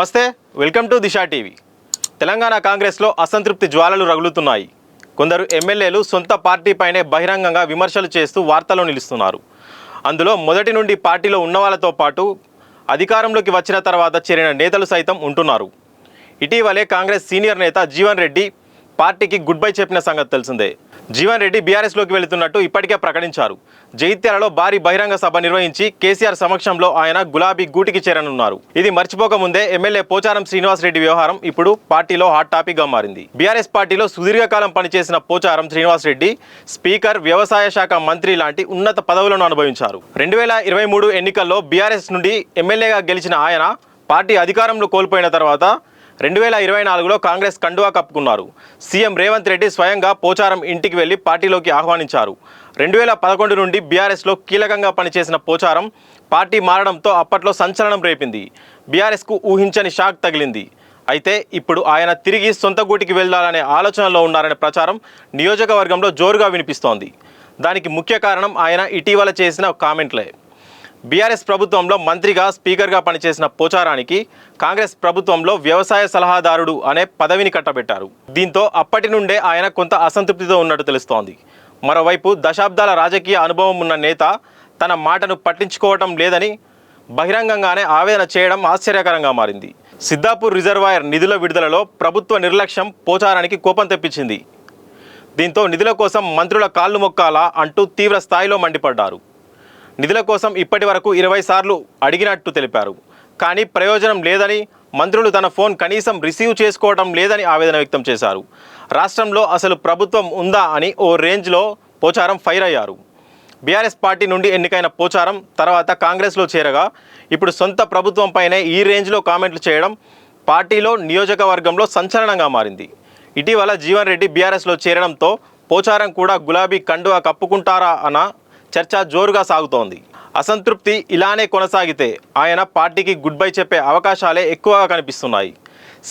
నమస్తే, welcome to Disha TV. Telangana కాంగ్రెస్లో అసంతృప్తి జ్వాలలు రగులుతున్నాయి. కొందరు ఎమ్మెల్యేలు సొంత పార్టీపైనే బహిరంగంగా విమర్శలు చేస్తూ వార్తల్లో నిలుస్తున్నారు. అందులో మొదటి నుండి పార్టీలో ఉన్నవాళ్లతో పాటు అధికారంలోకి వచ్చిన తర్వాత చేరిన నేతలు సైతం ఉంటున్నారు. ఇటీవలే కాంగ్రెస్ సీనియర్ నేత జీవన్ రెడ్డి పార్టీకి గుడ్ బై చెప్పిన సంగతి తెలిసిందే. జీవన్ రెడ్డి బీఆర్ఎస్లోకి వెళుతున్నట్టు ఇప్పటికే ప్రకటించారు. జగిత్యాలలో భారీ బహిరంగ సభ నిర్వహించి కేసీఆర్ సమక్షంలో ఆయన గులాబీ గూటికి చేరనున్నారు. ఇది మర్చిపోకముందే ఎమ్మెల్యే పోచారం శ్రీనివాస్ రెడ్డి వ్యవహారం ఇప్పుడు పార్టీలో హాట్ టాపిక్ గా మారింది. బీఆర్ఎస్ పార్టీలో సుదీర్ఘకాలం పనిచేసిన పోచారం శ్రీనివాస్ రెడ్డి స్పీకర్, వ్యవసాయ శాఖ మంత్రి లాంటి ఉన్నత పదవులను అనుభవించారు. 2023 ఎన్నికల్లో బీఆర్ఎస్ నుండి ఎమ్మెల్యేగా గెలిచిన ఆయన పార్టీ అధికారంలో కోల్పోయిన తర్వాత 2024లో కాంగ్రెస్ కండువా కప్పుకున్నారు. సీఎం రేవంత్ రెడ్డి స్వయంగా పోచారం ఇంటికి వెళ్లి పార్టీలోకి ఆహ్వానించారు. 2011 నుండి బీఆర్ఎస్లో కీలకంగా పనిచేసిన పోచారం పార్టీ మారడంతో అప్పట్లో సంచలనం రేపింది. బీఆర్ఎస్కు ఊహించని షాక్ తగిలింది. అయితే ఇప్పుడు ఆయన తిరిగి సొంత గూటికి వెళ్లాలనే ఆలోచనలో ఉన్నారనే ప్రచారం నియోజకవర్గంలో జోరుగా వినిపిస్తోంది. దానికి ముఖ్య కారణం ఆయన ఇటీవల చేసిన కామెంట్లే. బీఆర్ఎస్ ప్రభుత్వంలో మంత్రిగా, స్పీకర్గా పనిచేసిన పోచారానికి కాంగ్రెస్ ప్రభుత్వంలో వ్యవసాయ సలహాదారుడు అనే పదవిని కట్టబెట్టారు. దీంతో అప్పటి నుండే ఆయన కొంత అసంతృప్తితో ఉన్నట్టు తెలుస్తోంది. మరోవైపు దశాబ్దాల రాజకీయ అనుభవం ఉన్న నేత తన మాటను పట్టించుకోవటం లేదని బహిరంగంగానే ఆవేదన చేయడం ఆశ్చర్యకరంగా మారింది. సిద్ధాపూర్ రిజర్వాయర్ నిధుల విడుదలలో ప్రభుత్వ నిర్లక్ష్యం పోచారానికి కోపం తెప్పించింది. దీంతో నిధుల కోసం మంత్రుల కాళ్ళు మొక్కాలా అంటూ తీవ్ర స్థాయిలో మండిపడ్డారు. నిధుల కోసం ఇప్పటి వరకు 20 సార్లు అడిగినట్టు తెలిపారు. కానీ ప్రయోజనం లేదని, మంత్రులు తన ఫోన్ కనీసం రిసీవ్ చేసుకోవడం లేదని ఆవేదన వ్యక్తం చేశారు. రాష్ట్రంలో అసలు ప్రభుత్వం ఉందా అని ఓ రేంజ్లో పోచారం ఫైర్ అయ్యారు. బీఆర్ఎస్ పార్టీ నుండి ఎన్నికైన పోచారం తర్వాత కాంగ్రెస్లో చేరగా ఇప్పుడు సొంత ప్రభుత్వంపైనే ఈ రేంజ్లో కామెంట్లు చేయడం పార్టీలో, నియోజకవర్గంలో సంచలనంగా మారింది. ఇటీవల జీవన్ రెడ్డి బీఆర్ఎస్లో చేరడంతో పోచారం కూడా గులాబీ కండువా కప్పుకుంటారా అన్న చర్చ జోరుగా సాగుతోంది. అసంతృప్తి ఇలానే కొనసాగితే ఆయన పార్టీకి గుడ్ బై చెప్పే అవకాశాలే ఎక్కువగా కనిపిస్తున్నాయి.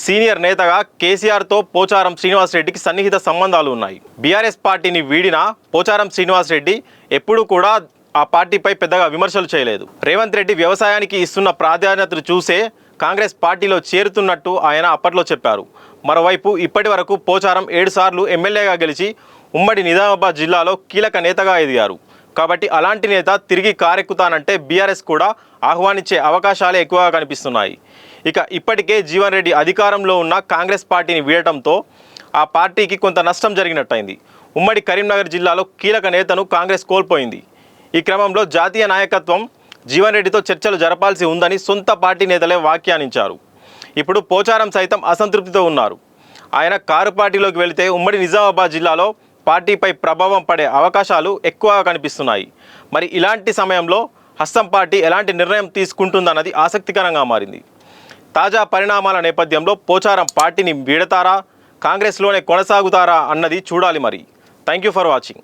సీనియర్ నేతగా కేసీఆర్తో పోచారం శ్రీనివాస్ రెడ్డికి సన్నిహిత సంబంధాలు ఉన్నాయి. బీఆర్ఎస్ పార్టీని వీడిన పోచారం శ్రీనివాస్ రెడ్డి ఎప్పుడూ కూడా ఆ పార్టీపై పెద్దగా విమర్శలు చేయలేదు. రేవంత్ రెడ్డి వ్యవసాయానికి ఇస్తున్న ప్రాధాన్యతను చూసే కాంగ్రెస్ పార్టీలో చేరుతున్నట్టు ఆయన అప్పట్లో చెప్పారు. మరోవైపు ఇప్పటి వరకు పోచారం 7 సార్లు ఎమ్మెల్యేగా గెలిచి ఉమ్మడి నిజామాబాద్ జిల్లాలో కీలక నేతగా ఎదిగారు. కాబట్టి అలాంటి నేత తిరిగి కారెక్కుతానంటే బీఆర్ఎస్ కూడా ఆహ్వానించే అవకాశాలే ఎక్కువగా కనిపిస్తున్నాయి. ఇక ఇప్పటికే జీవన్ రెడ్డి అధికారంలో ఉన్న కాంగ్రెస్ పార్టీని వీడటంతో ఆ పార్టీకి కొంత నష్టం జరిగినట్టయింది. ఉమ్మడి కరీంనగర్ జిల్లాలో కీలక నేతను కాంగ్రెస్ కోల్పోయింది. ఈ క్రమంలో జాతీయ నాయకత్వం జీవన్ రెడ్డితో చర్చలు జరపాల్సి ఉందని సొంత పార్టీ నేతలే వ్యాఖ్యానించారు. ఇప్పుడు పోచారం సైతం అసంతృప్తితో ఉన్నారు. ఆయన కారు పార్టీలోకి వెళితే ఉమ్మడి నిజామాబాద్ జిల్లాలో పార్టీపై ప్రభావం పడే అవకాశాలు ఎక్కువగా కనిపిస్తున్నాయి. మరి ఇలాంటి సమయంలో హస్తం పార్టీ ఎలాంటి నిర్ణయం తీసుకుంటుందన్నది ఆసక్తికరంగా మారింది. తాజా పరిణామాల నేపథ్యంలో పోచారం పార్టీని వీడతారా, కాంగ్రెస్లోనే కొనసాగుతారా అన్నది చూడాలి. మరి థ్యాంక్ యూ ఫర్ వాచింగ్.